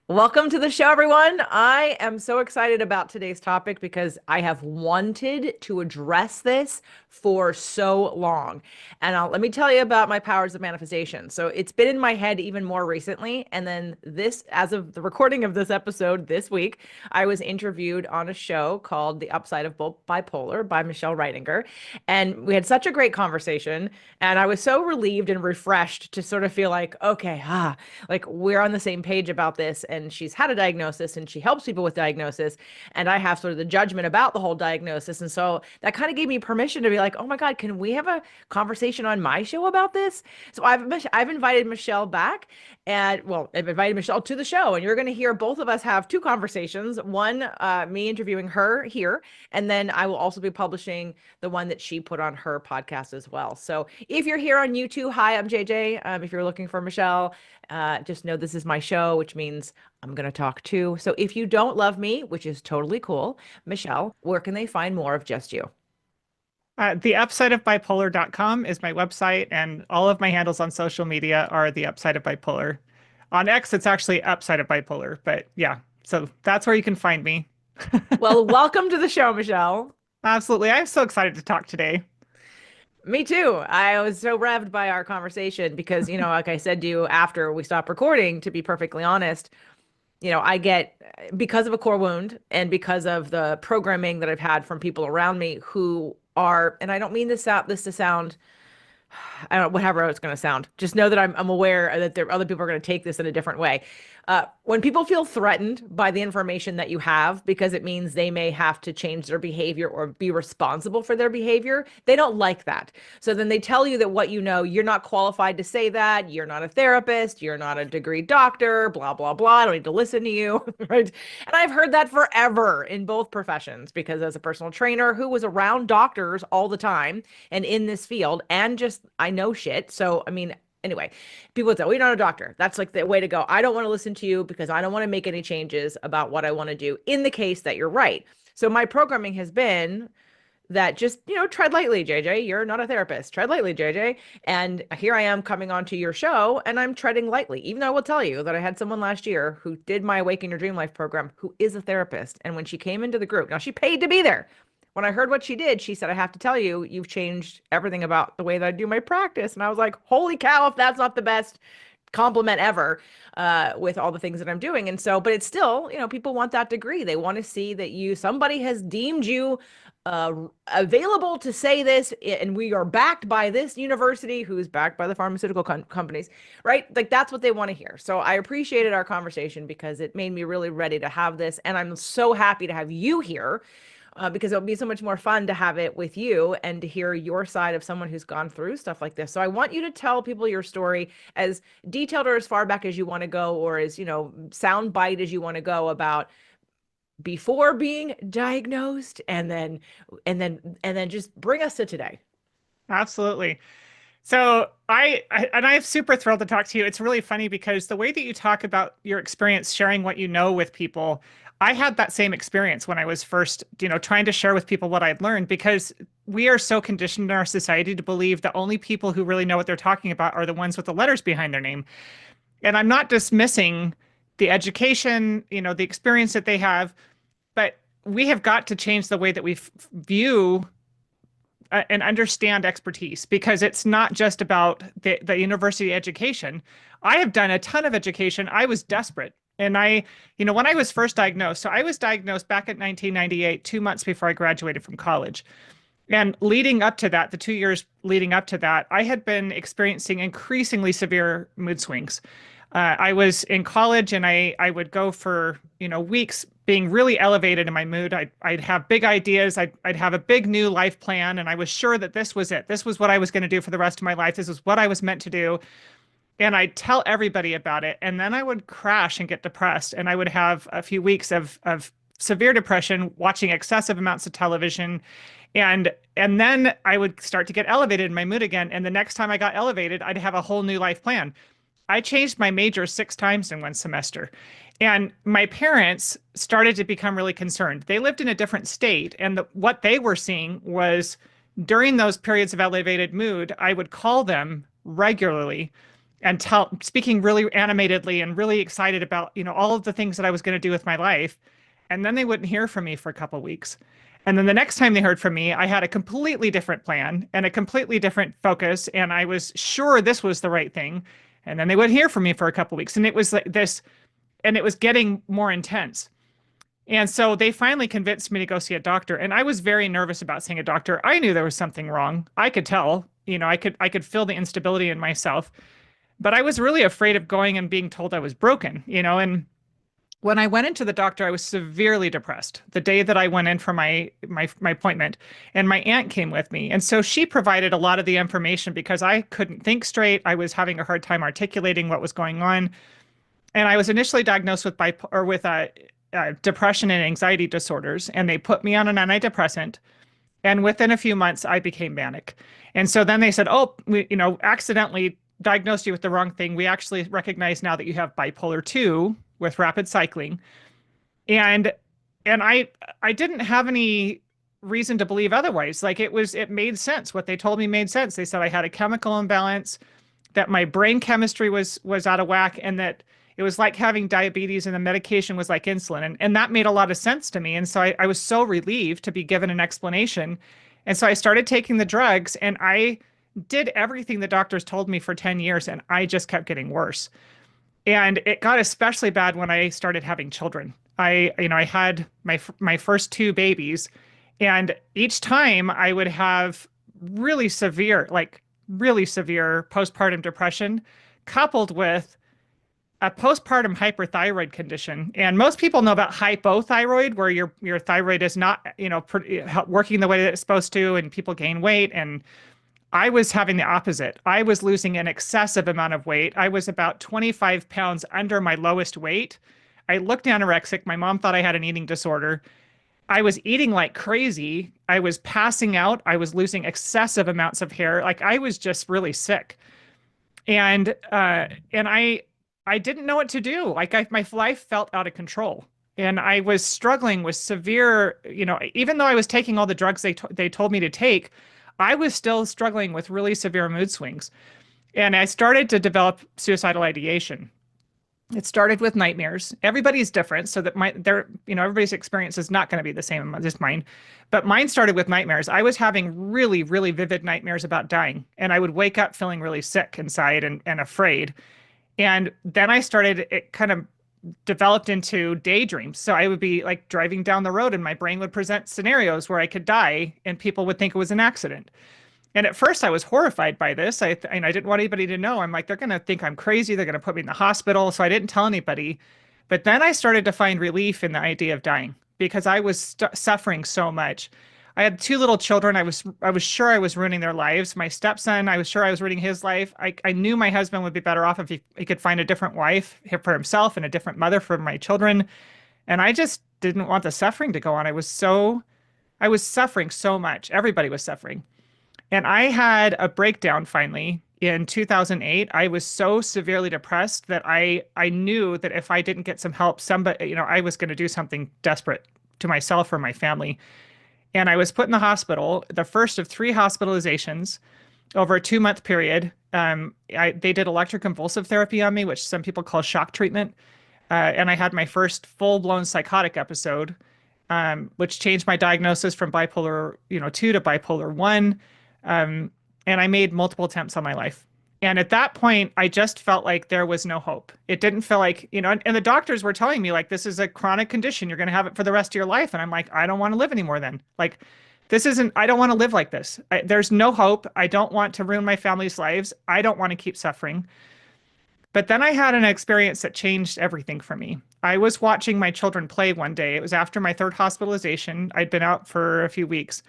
Welcome to the show, everyone. I am so excited about today's topic because I have wanted to address this for so long. And let me tell you about my powers of manifestation. So it's been in my head even more recently. And then as of the recording of this episode this week, I was interviewed on a show called The Upside of Bipolar by Michelle Reitinger. And we had such a great conversation. And I was so relieved and refreshed to sort of feel like, okay, like we're on the same page about this, and she's had a diagnosis and she helps people with diagnosis, and I have sort of the judgment about the whole diagnosis. And so that kind of gave me permission to be like, oh my God, can we have a conversation on my show about this? So I've invited Michelle back, and well, I've invited Michelle to the show, and you're going to hear both of us have two conversations. One, me interviewing her here, and then I will also be publishing the one that she put on her podcast as well. So if you're here on YouTube, hi, I'm JJ. If you're looking for Michelle, just know this is my show, which means I'm going to talk too. So if you don't love me, which is totally cool, Michelle, where can they find more of just you? The upside of bipolar.com is my website, and all of my handles on social media are the upside of bipolar. On X, it's actually upside of bipolar, but yeah, so that's where you can find me. Well, welcome to the show, Michelle. Absolutely. I'm so excited to talk today. Me too. I was so revved by our conversation because, like I said to you after we stopped recording, to be perfectly honest, I get because of a core wound and because of the programming that I've had from people around me who are, and I don't mean this to sound I don't know, whatever it's going to sound. Just know that I'm aware that there other people are going to take this in a different way. When people feel threatened by the information that you have, because it means they may have to change their behavior or be responsible for their behavior, they don't like that. So then they tell you that what you know, you're not qualified to say that. You're not a therapist. You're not a degree doctor, blah, blah, blah. I don't need to listen to you. Right. And I've heard that forever in both professions because as a personal trainer who was around doctors all the time and in this field and just I know shit. So I mean, anyway, people would say, "Well, you're not a doctor." That's like the way to go. I don't want to listen to you because I don't want to make any changes about what I want to do in the case that you're right. So my programming has been that just, tread lightly, JJ. You're not a therapist. Tread lightly, JJ. And here I am coming onto your show and I'm treading lightly. Even though I will tell you that I had someone last year who did my Awaken Your Dream Life program who is a therapist. And when she came into the group, now she paid to be there. When I heard what she did, she said, I have to tell you, you've changed everything about the way that I do my practice. And I was like, holy cow, if that's not the best compliment ever with all the things that I'm doing. And so, but it's still, people want that degree. They want to see that somebody has deemed you available to say this, and we are backed by this university who's backed by the pharmaceutical companies, right? Like that's what they want to hear. So I appreciated our conversation because it made me really ready to have this. And I'm so happy to have you here because it'll be so much more fun to have it with you and to hear your side of someone who's gone through stuff like this. So I want you to tell people your story as detailed or as far back as you want to go, or as, sound bite as you want to go about before being diagnosed and then just bring us to today. Absolutely. So I'm super thrilled to talk to you. It's really funny because the way that you talk about your experience sharing what you know with people, I had that same experience when I was first, trying to share with people what I'd learned because we are so conditioned in our society to believe that only people who really know what they're talking about are the ones with the letters behind their name. And I'm not dismissing the education, the experience that they have, but we have got to change the way that we view and understand expertise because it's not just about the university education. I have done a ton of education. I was desperate. And when I was first diagnosed, so I was diagnosed back in 1998, 2 months before I graduated from college. And leading up to that, the 2 years leading up to that, I had been experiencing increasingly severe mood swings. I was in college and I would go for, weeks being really elevated in my mood. I'd have big ideas. I'd have a big new life plan. And I was sure that this was it. This was what I was going to do for the rest of my life. This was what I was meant to do. And I'd tell everybody about it. And then I would crash and get depressed. And I would have a few weeks of severe depression, watching excessive amounts of television. And then I would start to get elevated in my mood again. And the next time I got elevated, I'd have a whole new life plan. I changed my major 6 times in one semester. And my parents started to become really concerned. They lived in a different state. And what they were seeing was during those periods of elevated mood, I would call them regularly and speaking really animatedly and really excited about, all of the things that I was going to do with my life. And then they wouldn't hear from me for a couple of weeks. And then the next time they heard from me, I had a completely different plan and a completely different focus. And I was sure this was the right thing. And then they wouldn't hear from me for a couple of weeks. And it was like this, and it was getting more intense. And so they finally convinced me to go see a doctor. And I was very nervous about seeing a doctor. I knew there was something wrong. I could tell, I could feel the instability in myself. But I was really afraid of going and being told I was broken, and when I went into the doctor, I was severely depressed the day that I went in for my appointment, and my aunt came with me. And so she provided a lot of the information because I couldn't think straight. I was having a hard time articulating what was going on. And I was initially diagnosed with depression and anxiety disorders, and they put me on an antidepressant. And within a few months, I became manic. And so then they said, "Oh, we, accidentally diagnosed you with the wrong thing. We actually recognize now that you have bipolar 2 with rapid cycling." And I didn't have any reason to believe otherwise. Like it made sense. What they told me made sense. They said I had a chemical imbalance, that my brain chemistry was out of whack, and that it was like having diabetes and the medication was like insulin. And that made a lot of sense to me. And so I was so relieved to be given an explanation. And so I started taking the drugs, and I did everything the doctors told me for 10 years, and I just kept getting worse. And it got especially bad when I started having children. I had my first two babies, and each time I would have really severe postpartum depression coupled with a postpartum hyperthyroid condition. And most people know about hypothyroid, where your thyroid is not, working the way that it's supposed to, and people gain weight. And I was having the opposite. I was losing an excessive amount of weight. I was about 25 pounds under my lowest weight. I looked anorexic. My mom thought I had an eating disorder. I was eating like crazy. I was passing out. I was losing excessive amounts of hair. Like I was just really sick. And I didn't know what to do. My life felt out of control. And I was struggling with severe, even though I was taking all the drugs they told me to take, I was still struggling with really severe mood swings. And I started to develop suicidal ideation. It started with nightmares. Everybody's different, so that everybody's experience is not going to be the same as mine. But mine started with nightmares. I was having really, really vivid nightmares about dying, and I would wake up feeling really sick inside and afraid. And then it kind of developed into daydreams. So I would be like driving down the road, and my brain would present scenarios where I could die and people would think it was an accident. And at first I was horrified by this. And I didn't want anybody to know. I'm like, they're going to think I'm crazy. They're going to put me in the hospital. So I didn't tell anybody. But then I started to find relief in the idea of dying because I was suffering so much. I had two little children. I was sure I was ruining their lives. My stepson, I was sure I was ruining his life. I knew my husband would be better off if he could find a different wife for himself and a different mother for my children. And I just didn't want the suffering to go on. I was suffering so much. Everybody was suffering. And I had a breakdown finally in 2008. I was so severely depressed that I knew that if I didn't get some help, I was going to do something desperate to myself or my family. And I was put in the hospital, the first of 3 hospitalizations over a 2-month period. They did electroconvulsive therapy on me, which some people call shock treatment. And I had my first full-blown psychotic episode, which changed my diagnosis from bipolar, 2 to bipolar 1. And I made multiple attempts on my life. And at that point, I just felt like there was no hope. It didn't feel like, and the doctors were telling me like, this is a chronic condition. You're going to have it for the rest of your life. And I'm like, I don't want to live anymore then. Like, I don't want to live like this. There's no hope. I don't want to ruin my family's lives. I don't want to keep suffering. But then I had an experience that changed everything for me. I was watching my children play one day. It was after my 3rd hospitalization. I'd been out for a few weeks.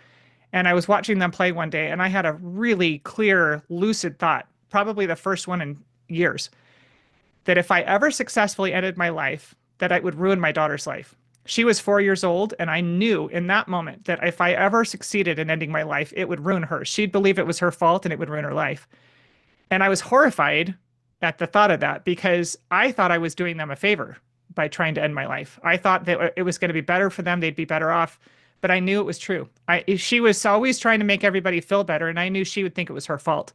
And I was watching them play one day, and I had a really clear, lucid thought, probably the first one in years, that if I ever successfully ended my life, that I would ruin my daughter's life. She was 4 years old, and I knew in that moment that if I ever succeeded in ending my life, it would ruin her. She'd believe it was her fault, and it would ruin her life. And I was horrified at the thought of that because I thought I was doing them a favor by trying to end my life. I thought that it was going to be better for them. They'd be better off. But I knew it was true. She was always trying to make everybody feel better, and I knew she would think it was her fault.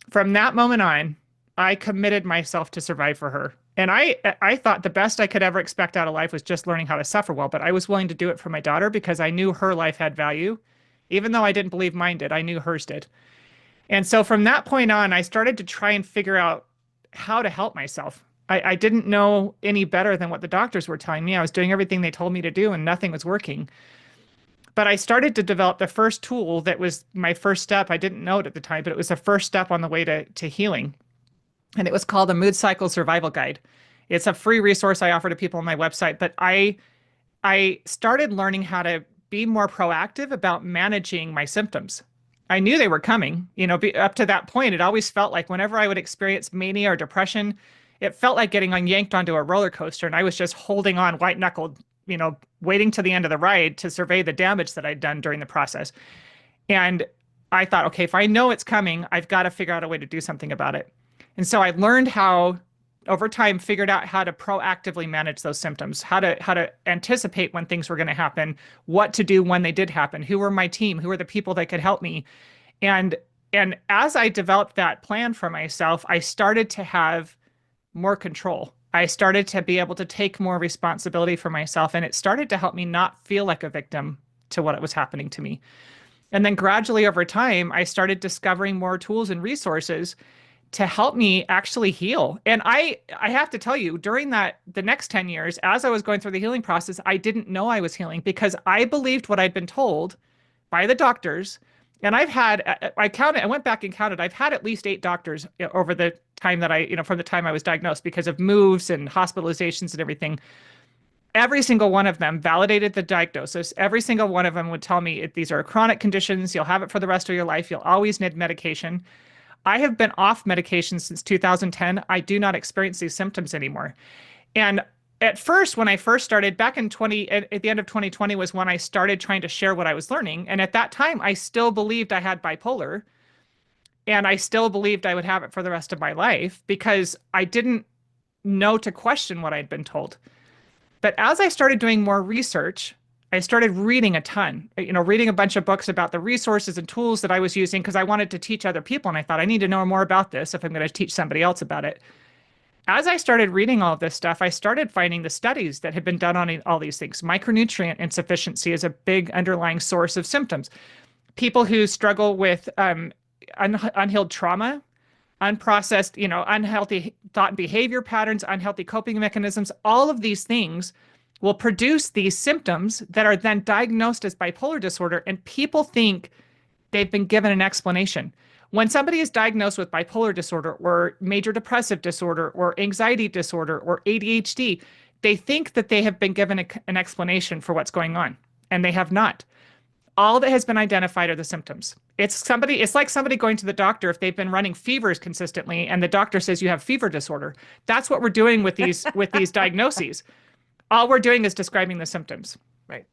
From that moment on, I committed myself to survive for her. And I thought the best I could ever expect out of life was just learning how to suffer well, but I was willing to do it for my daughter because I knew her life had value. Even though I didn't believe mine did, I knew hers did. And so from that point on, I started to try and figure out how to help myself. I didn't know any better than what the doctors were telling me. I was doing everything they told me to do and nothing was working. But I started to develop the first tool that was my first step. I didn't know it at the time, but it was the first step on the way to healing. And it was called the Mood Cycle Survival Guide. It's a free resource I offer to people on my website, but I started learning how to be more proactive about managing my symptoms. I knew they were coming. Up to that point, it always felt like whenever I would experience mania or depression, it felt like getting yanked onto a roller coaster, and I was just holding on white knuckled, waiting to the end of the ride to survey the damage that I'd done during the process. And I thought, okay, if I know it's coming, I've got to figure out a way to do something about it. And so I learned how, over time, figured out how to proactively manage those symptoms, how to anticipate when things were going to happen, what to do when they did happen, who were my team, who were the people that could help me. And and as I developed that plan for myself, I started to have more control. I started to be able to take more responsibility for myself, and it started to help me not feel like a victim to what was happening to me. And then gradually over time, I started discovering more tools and resources to help me actually heal. And I have to tell you, during the next 10 years, as I was going through the healing process, I didn't know I was healing because I believed what I'd been told by the doctors. And I went back and counted, I've had at least 8 doctors over the time that from the time I was diagnosed because of moves and hospitalizations and everything. Every single one of them validated the diagnosis. Every single one of them would tell me these are chronic conditions. You'll have it for the rest of your life. You'll always need medication. I have been off medication since 2010. I do not experience these symptoms anymore. And at first, when I first started back in at the end of 2020 was when I started trying to share what I was learning. And at that time, I still believed I had bipolar and I still believed I would have it for the rest of my life because I didn't know to question what I'd been told. But as I started doing more research, I started reading a ton, reading a bunch of books about the resources and tools that I was using because I wanted to teach other people. And I thought I need to know more about this if I'm going to teach somebody else about it. As I started reading all of this stuff, I started finding the studies that had been done on all these things. Micronutrient insufficiency is a big underlying source of symptoms. People who struggle with unhealed trauma, unprocessed, unhealthy thought and behavior patterns, unhealthy coping mechanisms, all of these things will produce these symptoms that are then diagnosed as bipolar disorder, and people think they've been given an explanation. When somebody is diagnosed with bipolar disorder or major depressive disorder or anxiety disorder or ADHD, they think that they have been given an explanation for what's going on, and they have not. All that has been identified are the symptoms. It's like somebody going to the doctor if they've been running fevers consistently and the doctor says you have fever disorder. That's what we're doing with these diagnoses. All we're doing is describing the symptoms. Right.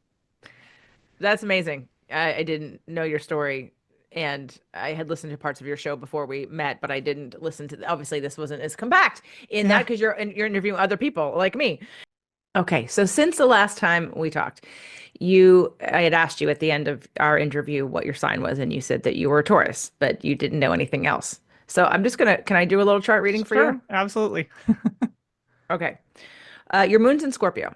That's amazing. I didn't know your story, and I had listened to parts of your show before we met, but I didn't listen to. Obviously, this wasn't as compact in that because you're interviewing other people like me. Okay, so since the last time we talked, I had asked you at the end of our interview what your sign was, and you said that you were a Taurus, but you didn't know anything else. So I'm just can I do a little chart reading for you? Absolutely. Okay. Your moon's in Scorpio.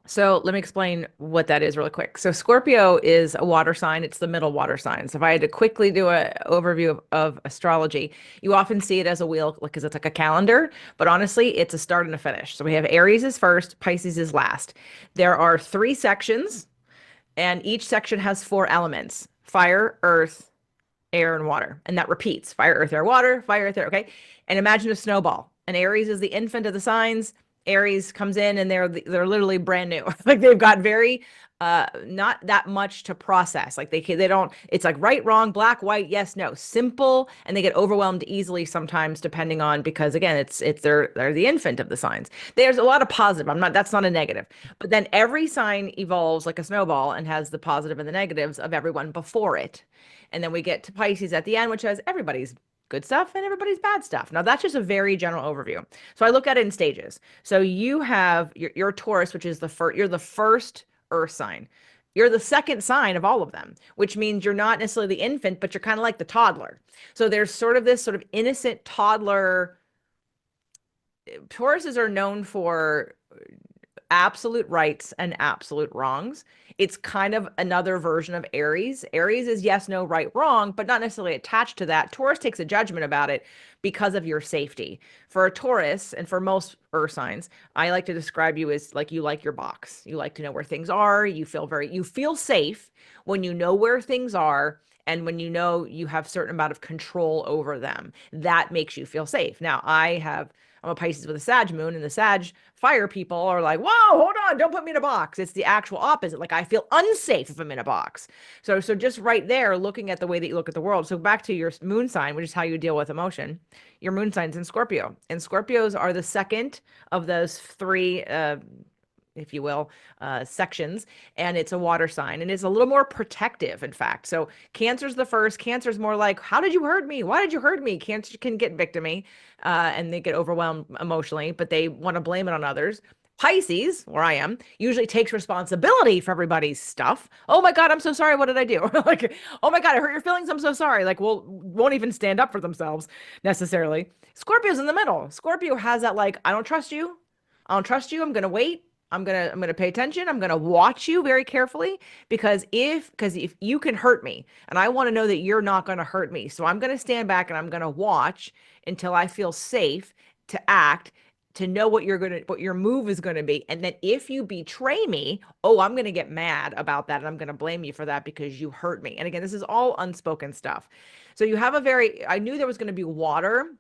So let me explain what that is really quick. So Scorpio is a water sign. It's the middle water sign. So if I had to quickly do an overview of astrology, you often see it as a wheel because it's like a calendar, but honestly, it's a start and a finish. So we have Aries is first, Pisces is last. There are 3 sections, and each section has 4 elements: fire, earth, air, and water. And that repeats: fire, earth, air, water, fire, earth, air. Okay. And imagine a snowball. And Aries is the infant of the signs. Aries comes in and they're literally brand new. Like they've got very not that much to process. Like they don't, it's like right, wrong, black, white, yes, no, simple, and they get overwhelmed easily sometimes depending on, because again, they're the infant of the signs. There's a lot of positive. That's not a negative. But then every sign evolves like a snowball and has the positive and the negatives of everyone before it. And then we get to Pisces at the end, which has everybody's good stuff and everybody's bad stuff. Now that's just a very general overview. So I look at it in stages. So you have your Taurus, which is you're the first earth sign. You're the second sign of all of them, which means you're not necessarily the infant, but you're kind of like the toddler. So there's sort of this sort of innocent toddler. Tauruses are known for absolute rights and absolute wrongs. It's kind of another version of Aries. Aries is yes, no, right, wrong, but not necessarily attached to that. Taurus takes a judgment about it because of your safety. For a Taurus and for most earth signs, I like to describe you as like you like your box. You like to know where things are. You feel safe when you know where things are and when you know you have certain amount of control over them. That makes you feel safe. Now, I'm a Pisces with a Sag moon, and the Sag fire people are like, whoa, hold on, don't put me in a box. It's the actual opposite. Like I feel unsafe if I'm in a box. So just right there, looking at the way that you look at the world. So back to your moon sign, which is how you deal with emotion. Your moon sign's in Scorpio, and Scorpios are the second of those three if you will, sections, and it's a water sign, and it's a little more protective, in fact. So Cancer's the first. Cancer's more like, how did you hurt me? Why did you hurt me? Cancer can get victimy, and they get overwhelmed emotionally, but they want to blame it on others. Pisces, where I am, usually takes responsibility for everybody's stuff. Oh my God, I'm so sorry. What did I do? Like, oh my God, I hurt your feelings. I'm so sorry. Like, well, won't even stand up for themselves necessarily. Scorpio's in the middle. Scorpio has that like, I don't trust you. I don't trust you. I'm gonna wait. I'm gonna pay attention. I'm gonna watch you very carefully because if you can hurt me, and I want to know that you're not gonna hurt me. So I'm gonna stand back and I'm gonna watch until I feel safe to act, to know what your move is gonna be. And then if you betray me, oh, I'm gonna get mad about that and I'm gonna blame you for that because you hurt me. And again, this is all unspoken stuff. So you have I knew there was gonna be water,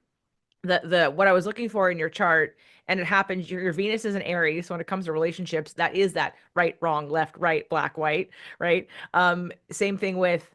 the what I was looking for in your chart, and it happens your Venus is an Aries. So when it comes to relationships, that is that right, wrong, left, right, black, white, right? Same thing with,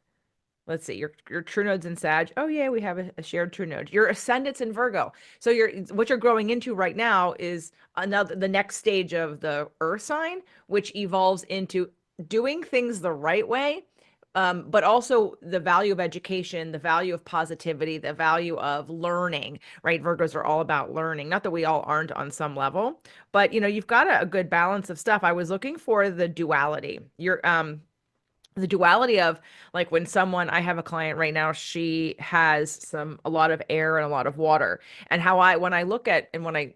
let's see, your true nodes in Sag. Oh yeah, we have a shared true node. Your ascendant's in Virgo. So what you're growing into right now is the next stage of the Earth sign, which evolves into doing things the right way, but also the value of education, the value of positivity, the value of learning, right? Virgos are all about learning. Not that we all aren't on some level, but you've got a good balance of stuff. I was looking for the duality. The duality of like when I have a client right now, she has a lot of air and a lot of water. And when I look at, and when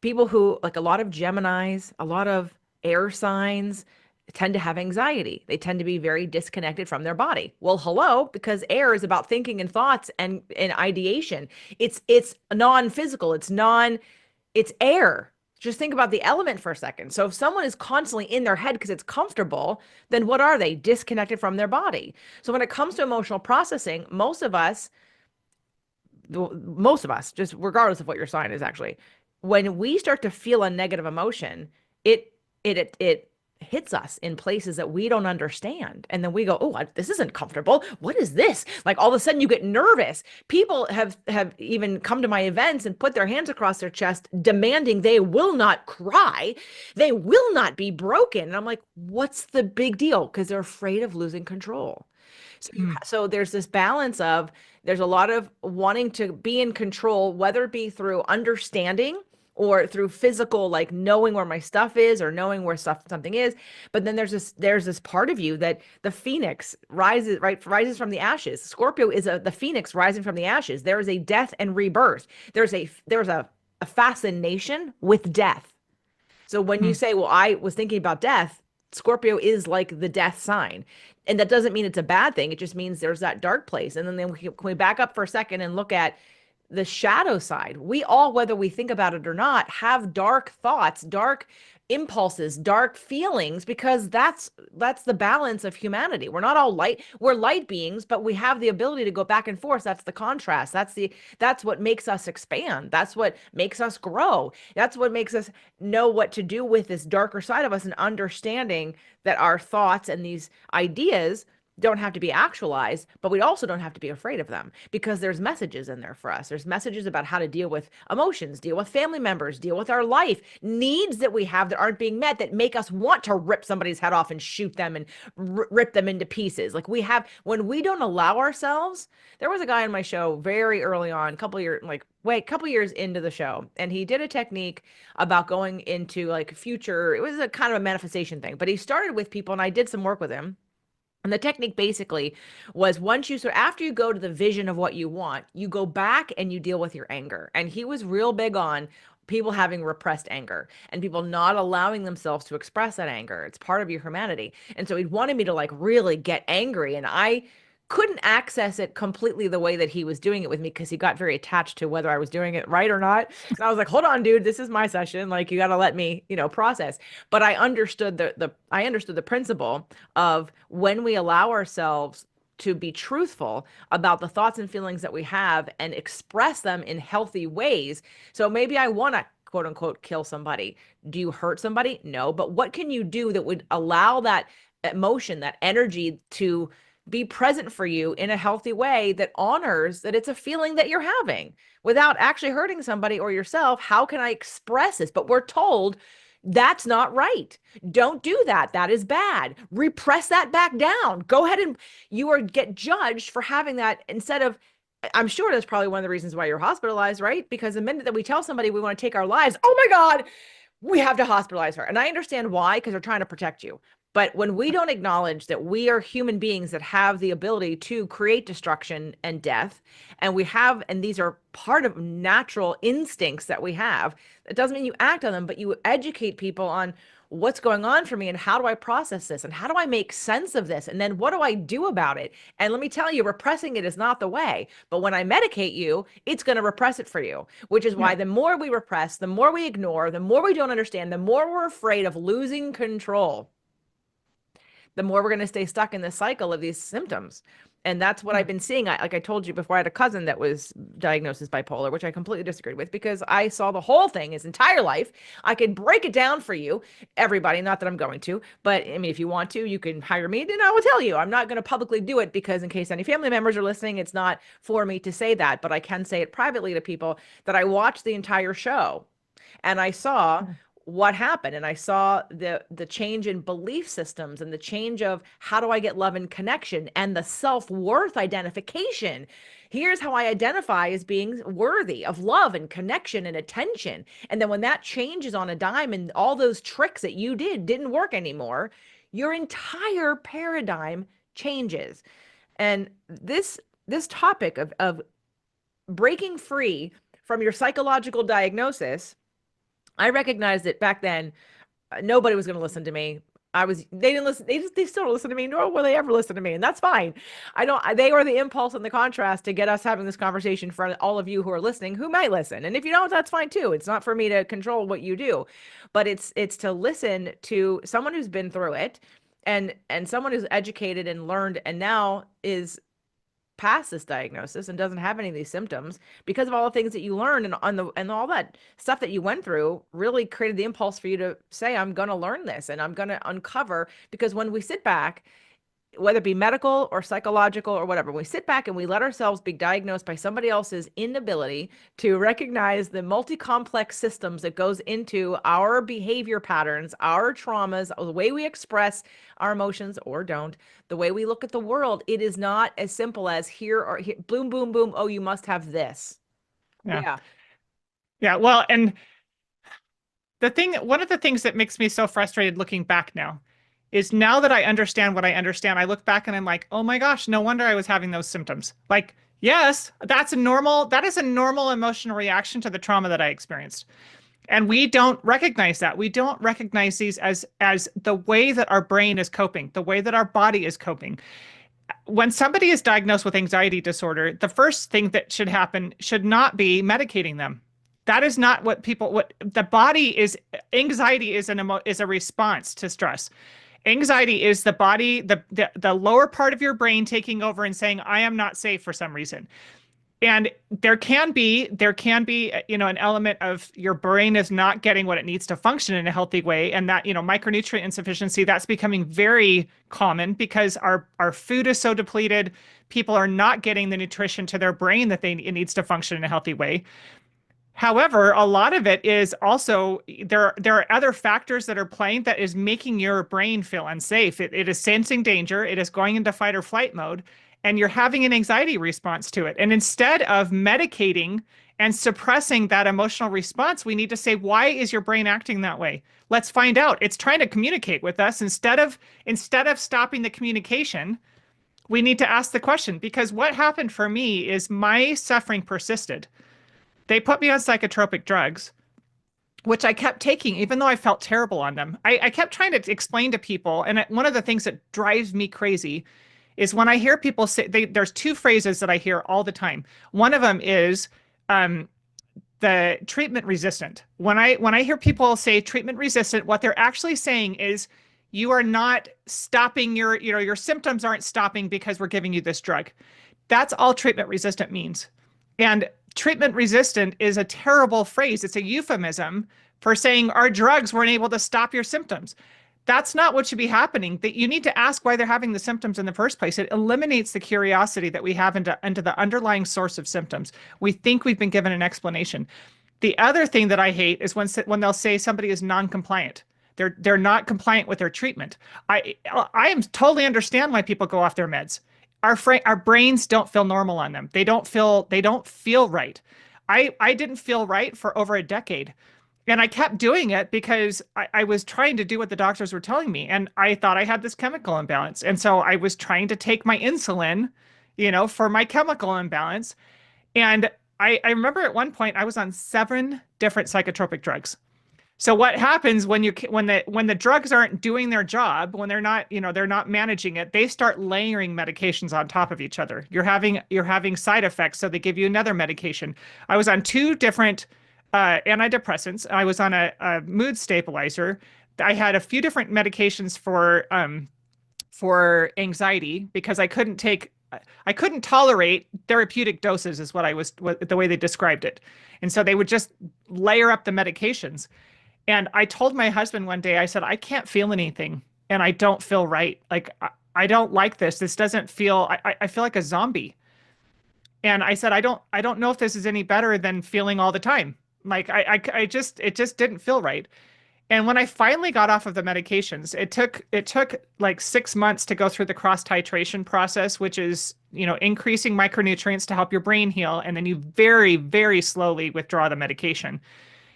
people who like a lot of Geminis, a lot of air signs tend to have anxiety. They tend to be very disconnected from their body. Well, hello, because air is about thinking and thoughts and ideation. It's non-physical. It's air. Just think about the element for a second. So if someone is constantly in their head because it's comfortable, then what are they? Disconnected from their body. So when it comes to emotional processing, most of us, just regardless of what your sign is actually, when we start to feel a negative emotion, it hits us in places that we don't understand. And then we go, oh, this isn't comfortable. What is this? Like all of a sudden you get nervous. People have even come to my events and put their hands across their chest, demanding they will not cry. They will not be broken. And I'm like, what's the big deal? Because they're afraid of losing control. So there's this balance of, there's a lot of wanting to be in control, whether it be through understanding or through physical, like knowing where my stuff is or knowing where something is. But then there's this part of you that the phoenix rises from the ashes. Scorpio is the phoenix rising from the ashes. There is a death and rebirth. There's a fascination with death. So when you say, well, I was thinking about death, Scorpio is like the death sign. And that doesn't mean it's a bad thing. It just means there's that dark place. And then can we back up for a second and look at the shadow side? We all, whether we think about it or not, have dark thoughts, dark impulses, dark feelings, because that's the balance of humanity. We're not all light. We're light beings, but we have the ability to go back and forth. That's the contrast. That's what makes us expand. That's what makes us grow. That's what makes us know what to do with this darker side of us, and understanding that our thoughts and these ideas don't have to be actualized, but we also don't have to be afraid of them because there's messages in there for us. There's messages about how to deal with emotions, deal with family members, deal with our life, needs that we have that aren't being met that make us want to rip somebody's head off and shoot them and rip them into pieces. Like we have, when we don't allow ourselves, there was a guy on my show very early on, couple years into the show, and he did a technique about going into like future. It was a kind of a manifestation thing, but he started with people, and I did some work with him. And the technique basically was after you go to the vision of what you want, you go back and you deal with your anger. And he was real big on people having repressed anger and people not allowing themselves to express that anger. It's part of your humanity. And so he wanted me to like really get angry. And I couldn't access it completely the way that he was doing it with me because he got very attached to whether I was doing it right or not. And I was like, hold on, dude, this is my session. Like you got to let me, process. But I understood the principle of when we allow ourselves to be truthful about the thoughts and feelings that we have and express them in healthy ways. So maybe I want to quote unquote kill somebody. Do you hurt somebody? No. But what can you do that would allow that emotion, that energy to be present for you in a healthy way that honors that it's a feeling that you're having without actually hurting somebody or yourself? How can I express this? But we're told that's not right. Don't do that. That is bad. Repress that back down. Go ahead and get judged for having that instead of, I'm sure that's probably one of the reasons why you're hospitalized, right? Because the minute that we tell somebody we want to take our lives, oh my God, we have to hospitalize her. And I understand why, because they're trying to protect you. But when we don't acknowledge that we are human beings that have the ability to create destruction and death, and these are part of natural instincts that we have, it doesn't mean you act on them, but you educate people on what's going on for me and how do I process this and how do I make sense of this? And then what do I do about it? And let me tell you, repressing it is not the way. But when I medicate you, it's going to repress it for you, which is why Yeah. the more we repress, the more we ignore, the more we don't understand, the more we're afraid of losing control, the more we're going to stay stuck in this cycle of these symptoms. And that's what Yeah. I've been seeing. Like I told you before, I had a cousin that was diagnosed as bipolar, which I completely disagreed with because I saw the whole thing his entire life. I could break it down for you, everybody, not that I'm going to, but I mean, if you want to, you can hire me and I will tell you. I'm not going to publicly do it because in case any family members are listening, it's not for me to say that, but I can say it privately to people that I watched the entire show and I saw Yeah. what happened, and I saw the change in belief systems and the change of how do I get love and connection and the self-worth identification. Here's how I identify as being worthy of love and connection and attention. And then when that changes on a dime and all those tricks that you didn't work anymore, your entire paradigm changes. And this topic of breaking free from your psychological diagnosis, I recognized it back then. Nobody was going to listen to me. They didn't listen. They still don't listen to me, nor will they ever listen to me. And that's fine. They are the impulse and the contrast to get us having this conversation for all of you who are listening, who might listen. And if you don't, that's fine too. It's not for me to control what you do, but it's to listen to someone who's been through it and someone who's educated and learned and now is past this diagnosis and doesn't have any of these symptoms because of all the things that you learned and all that stuff that you went through really created the impulse for you to say, I'm going to learn this and I'm going to uncover. Because when we sit back, whether it be medical or psychological or whatever, we sit back and we let ourselves be diagnosed by somebody else's inability to recognize the multi-complex systems that goes into our behavior patterns, our traumas, the way we express our emotions or don't, the way we look at the world. It is not as simple as here or here, boom, boom, boom. Oh, you must have this. Yeah. Yeah. Yeah. Well, and one of the things that makes me so frustrated looking back now is now that I understand what I understand, I look back and I'm like, oh my gosh, no wonder I was having those symptoms. Like, yes, that is a normal emotional reaction to the trauma that I experienced. And we don't recognize that. We don't recognize these as the way that our brain is coping, the way that our body is coping. When somebody is diagnosed with anxiety disorder, the first thing that should happen should not be medicating them. That is not what the body is. Anxiety is is a response to stress. Anxiety is the body, the lower part of your brain taking over and saying, I am not safe for some reason. And there can be an element of your brain is not getting what it needs to function in a healthy way, and that micronutrient insufficiency, that's becoming very common because our food is so depleted. People are not getting the nutrition to their brain that it needs to function in a healthy way. However, a lot of it is also there are other factors that are playing that is making your brain feel unsafe. It is sensing danger, it is going into fight or flight mode, and you're having an anxiety response to it. And instead of medicating and suppressing that emotional response, we need to say, why is your brain acting that way? Let's find out. It's trying to communicate with us. Instead of stopping the communication, we need to ask the question, because what happened for me is my suffering persisted. They put me on psychotropic drugs, which I kept taking, even though I felt terrible on them. I kept trying to explain to people. And one of the things that drives me crazy is when I hear people say, there's two phrases that I hear all the time. One of them is um, the treatment resistant. When I hear people say treatment resistant, what they're actually saying is you are not stopping your symptoms aren't stopping because we're giving you this drug. That's all treatment resistant means. And treatment resistant is a terrible phrase. It's a euphemism for saying our drugs weren't able to stop your symptoms. That's not what should be happening. That you need to ask why they're having the symptoms in the first place. It eliminates the curiosity that we have into the underlying source of symptoms. We think we've been given an explanation. The other thing that I hate is when they'll say somebody is non-compliant. They're not compliant with their treatment. I am totally understand why people go off their meds. Our brains don't feel normal on them. They don't feel right. I didn't feel right for over a decade. And I kept doing it because I was trying to do what the doctors were telling me. And I thought I had this chemical imbalance. And so I was trying to take my insulin, for my chemical imbalance. And I remember at one point I was on 7 different psychotropic drugs. So what happens when the drugs aren't doing their job, when they're not managing it, they start layering medications on top of each other. You're having side effects, so they give you another medication. I was on 2 different antidepressants. I was on a mood stabilizer. I had a few different medications for anxiety because I couldn't tolerate therapeutic doses, is the way they described it. And so they would just layer up the medications. And I told my husband one day, I said, I can't feel anything and I don't feel right. Like, I don't like this. This doesn't feel, I feel like a zombie. And I said, I don't know if this is any better than feeling all the time. Like, it just didn't feel right. And when I finally got off of the medications, it took like 6 months to go through the cross titration process, which is, increasing micronutrients to help your brain heal. And then you very, very slowly withdraw the medication.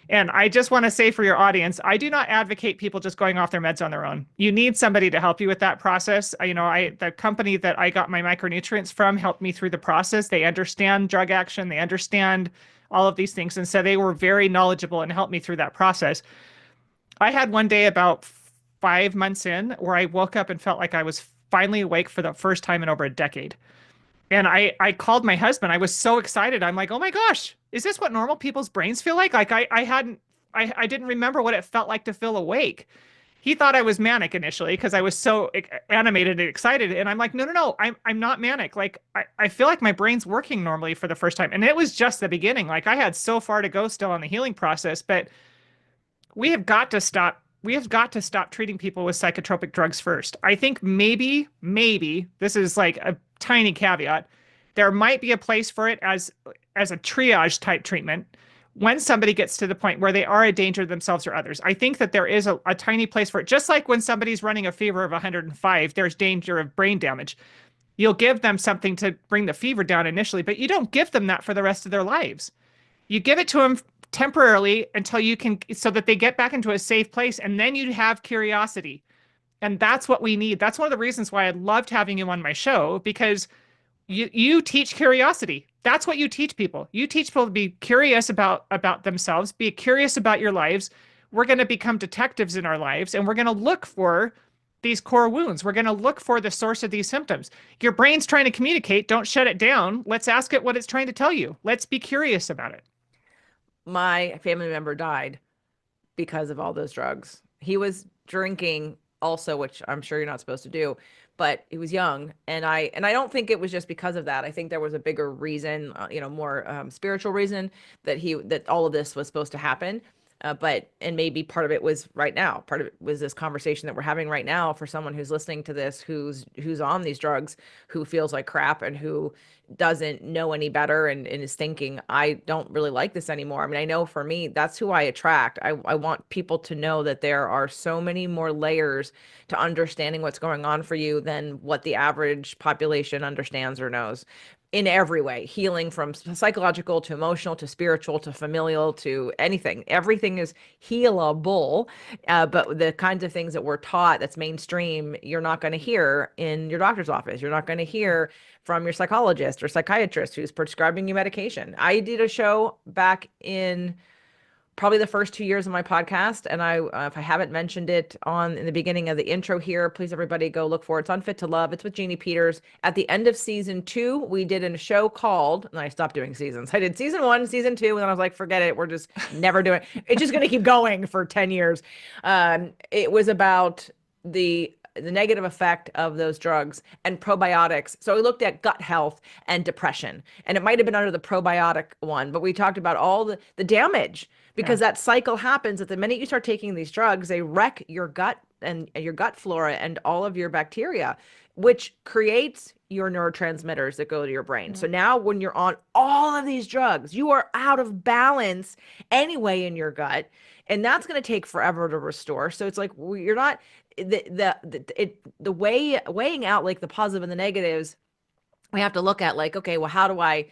And I just want to say for your audience, I do not advocate people just going off their meds on their own. You need somebody to help you with that process. The company that I got my micronutrients from helped me through the process. They understand drug action, they understand all of these things. And so they were very knowledgeable and helped me through that process. I had one day about 5 months in where I woke up and felt like I was finally awake for the first time in over a decade. And I called my husband. I was so excited. I'm like, oh my gosh, is this what normal people's brains feel like? Like I didn't remember what it felt like to feel awake. He thought I was manic initially because I was so animated and excited. And I'm like, no, no, no, I'm not manic. Like I feel like my brain's working normally for the first time. And it was just the beginning. Like I had so far to go still on the healing process, but we have got to stop. We have got to stop treating people with psychotropic drugs first. I think maybe this is like a tiny caveat. There might be a place for it as a triage type treatment when somebody gets to the point where they are a danger to themselves or others. I think that there is a tiny place for it. Just like when somebody's running a fever of 105, there's danger of brain damage. You'll give them something to bring the fever down initially, but you don't give them that for the rest of their lives. You give it to them temporarily until you can, so that they get back into a safe place, and then you have curiosity. And that's what we need. That's one of the reasons why I loved having you on my show, because you teach curiosity. That's what you teach people. You teach people to be curious about themselves, be curious about your lives. We're going to become detectives in our lives, and we're going to look for these core wounds. We're going to look for the source of these symptoms. Your brain's trying to communicate. Don't shut it down. Let's ask it what it's trying to tell you. Let's be curious about it. My family member died because of all those drugs. He was drinking also, which I'm sure you're not supposed to do, but he was young, and I don't think it was just because of that. I think there was a bigger reason, more spiritual reason that all of this was supposed to happen. But and maybe part of it was right now. Part of it was this conversation that we're having right now for someone who's listening to this, who's on these drugs, who feels like crap, and who doesn't know any better, and is thinking, I don't really like this anymore. I mean, I know for me, that's who I attract. I want people to know that there are so many more layers to understanding what's going on for you than what the average population understands or knows, in every way, healing from psychological to emotional to spiritual to familial to anything. Everything is healable. But the kinds of things that we're taught that's mainstream, you're not going to hear in your doctor's office. You're not going to hear from your psychologist or psychiatrist who's prescribing you medication. I did a show back in probably the first 2 years of my podcast. And if I haven't mentioned it in the beginning of the intro here, please everybody go look for it. It's Unfit to Love. It's with Jeannie Peters. At the end of season 2, we did a show called, and I stopped doing seasons. I did season 1, season 2, and then I was like, forget it. We're just never doing it. It's just going to keep going for 10 years. It was about the negative effect of those drugs and probiotics. So we looked at gut health and depression, and it might have been under the probiotic one, but we talked about all the damage, Yeah. because that cycle happens that the minute you start taking these drugs, they wreck your gut and your gut flora and all of your bacteria, which creates your neurotransmitters that go to your brain. So now when you're on all of these drugs, you are out of balance anyway in your gut, and that's going to take forever to restore. So it's like you're not the weighing out like the positive and the negatives. We have to look at like, okay, well, how do I,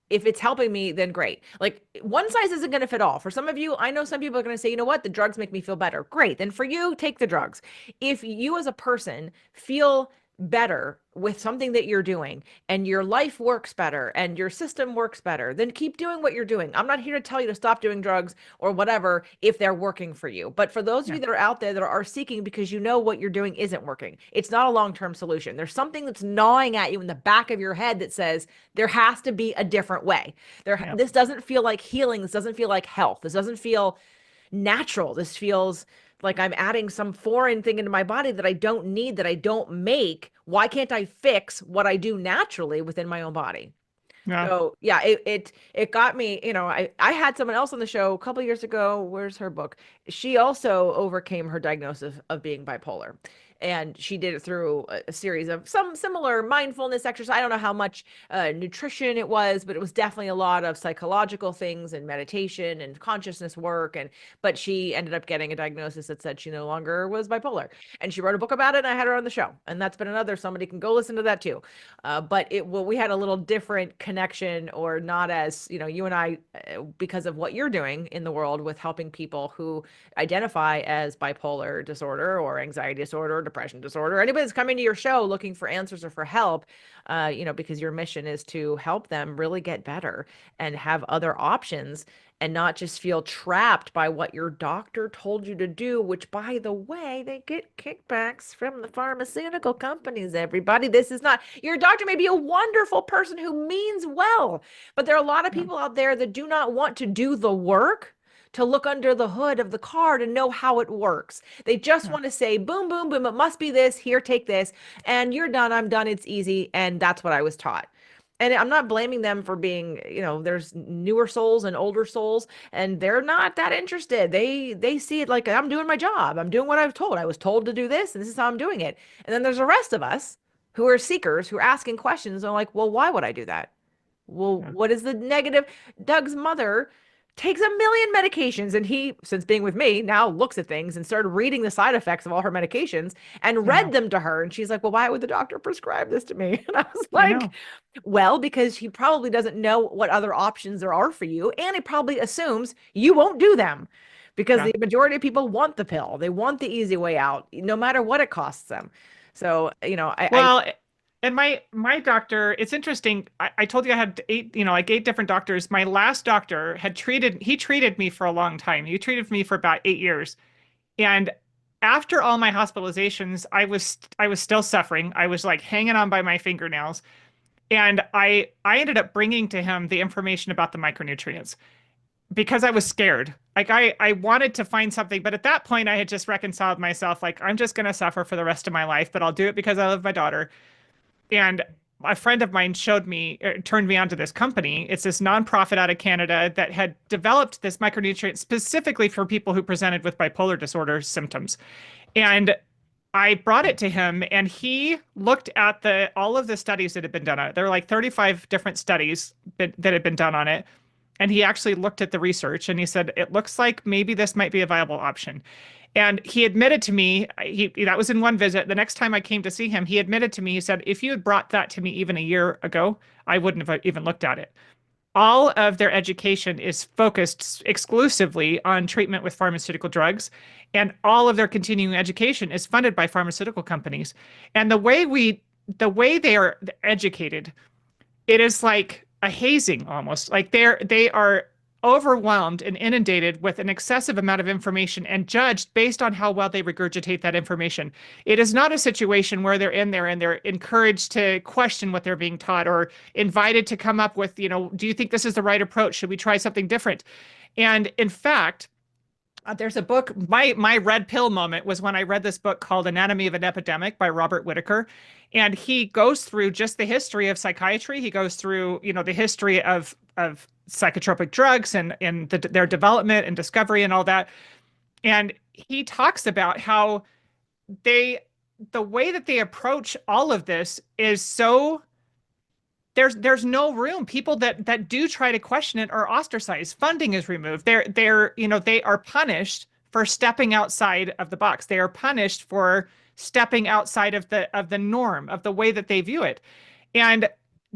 if it's helping me, then great. Like one size isn't going to fit all. For some of you, I know some people are going to say, you know what, the drugs make me feel better. Great. Then for you, take the drugs. If you as a person feel better with something that you're doing and your life works better and your system works better, then keep doing what you're doing. I'm not here to tell you to stop doing drugs or whatever if they're working for you. But for those of Yeah. you that are out there that are seeking because you know what you're doing isn't working, it's not a long-term solution. There's something that's gnawing at you in the back of your head that says there has to be a different way. Yeah. This doesn't feel like healing. This doesn't feel like health. This doesn't feel natural. This feels like I'm adding some foreign thing into my body that I don't need, that I don't make. Why can't I fix what I do naturally within my own body? Yeah. So yeah, it got me, I had someone else on the show a couple of years ago. Where's her book? She also overcame her diagnosis of being bipolar. And she did it through a series of some similar mindfulness exercise. I don't know how much nutrition it was, but it was definitely a lot of psychological things and meditation and consciousness work. But she ended up getting a diagnosis that said she no longer was bipolar. And she wrote a book about it, and I had her on the show. And that's been another, somebody can go listen to that too. But we had a little different connection, or not as, you and I, because of what you're doing in the world with helping people who identify as bipolar disorder or anxiety disorder or depression disorder. Anybody that's coming to your show looking for answers or for help, because your mission is to help them really get better and have other options, and not just feel trapped by what your doctor told you to do, which, by the way, they get kickbacks from the pharmaceutical companies, everybody. This is not, your doctor may be a wonderful person who means well, but there are a lot of Yeah. people out there that do not want to do the work to look under the hood of the car to know how it works. They just Yeah. want to say, boom, boom, boom, it must be this, here, take this, and you're done, I'm done, it's easy. And that's what I was taught. And I'm not blaming them for being, there's newer souls and older souls, and they're not that interested. They see it like, I'm doing my job. I'm doing what I was told. I was told to do this, and this is how I'm doing it. And then there's the rest of us who are seekers, who are asking questions, and are like, well, why would I do that? Well, Yeah. what is the negative? Doug's mother takes a million medications, and he, since being with me, now looks at things and started reading the side effects of all her medications and Yeah. read them to her. And she's like, well, why would the doctor prescribe this to me? And I was I like, know. well, because he probably doesn't know what other options there are for you. And he probably assumes you won't do them, because Yeah. the majority of people want the pill. They want the easy way out, no matter what it costs them. So, Well, and my doctor, it's interesting. I told you I had eight, like 8 different doctors. My last doctor he treated me for a long time. He treated me for about 8 years. And after all my hospitalizations, I was still suffering. I was like hanging on by my fingernails. And I ended up bringing to him the information about the micronutrients. because I was scared. Like I wanted to find something, but at that point I had just reconciled myself. Like I'm just going to suffer for the rest of my life, but I'll do it because I love my daughter. And a friend of mine turned me onto this company. It's this nonprofit out of Canada that had developed this micronutrient specifically for people who presented with bipolar disorder symptoms. And I brought it to him, and he looked at the all of the studies that had been done on it. There were like 35 different studies that had been done on it. And he actually looked at the research and he said, it looks like maybe this might be a viable option. And he admitted to me, that was in one visit. The next time I came to see him, he admitted to me, he said, if you had brought that to me even a year ago, I wouldn't have even looked at it. All of their education is focused exclusively on treatment with pharmaceutical drugs, and all of their continuing education is funded by pharmaceutical companies. And the way they are educated, it is like a hazing almost. Like they are overwhelmed and inundated with an excessive amount of information and judged based on how well they regurgitate that information. It is not a situation where they're in there and they're encouraged to question what they're being taught or invited to come up with, do you think this is the right approach? Should we try something different? And in fact, there's a book. My red pill moment was when I read this book called Anatomy of an Epidemic by Robert Whitaker, and he goes through just the history of psychiatry. He goes through, the history of psychotropic drugs and their development and discovery and all that. And he talks about how the way that they approach all of this is so there's no room. People that do try to question it are ostracized. Funding is removed. They are punished for stepping outside of the box. They are punished for stepping outside of the norm of the way that they view it. And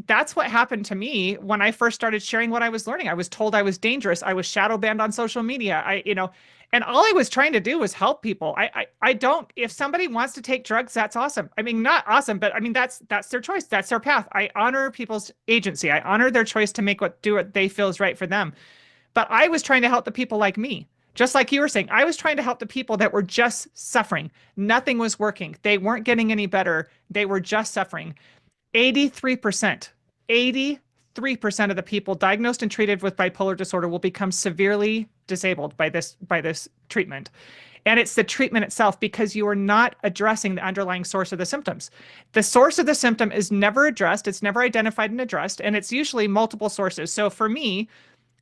that's what happened to me when I first started sharing what I was learning. I was told I was dangerous. I was shadow banned on social media. And all I was trying to do was help people. I don't, if somebody wants to take drugs, that's awesome. I mean, not awesome, but I mean, that's their choice. That's their path. I honor people's agency. I honor their choice to do what they feel is right for them. But I was trying to help the people like me. Just like you were saying, I was trying to help the people that were just suffering. Nothing was working. They weren't getting any better. They were just suffering. 83%, 83% of the people diagnosed and treated with bipolar disorder will become severely disabled by this treatment. And it's the treatment itself because you are not addressing the underlying source of the symptoms. The source of the symptom is never addressed. It's never identified and addressed. And it's usually multiple sources. So for me,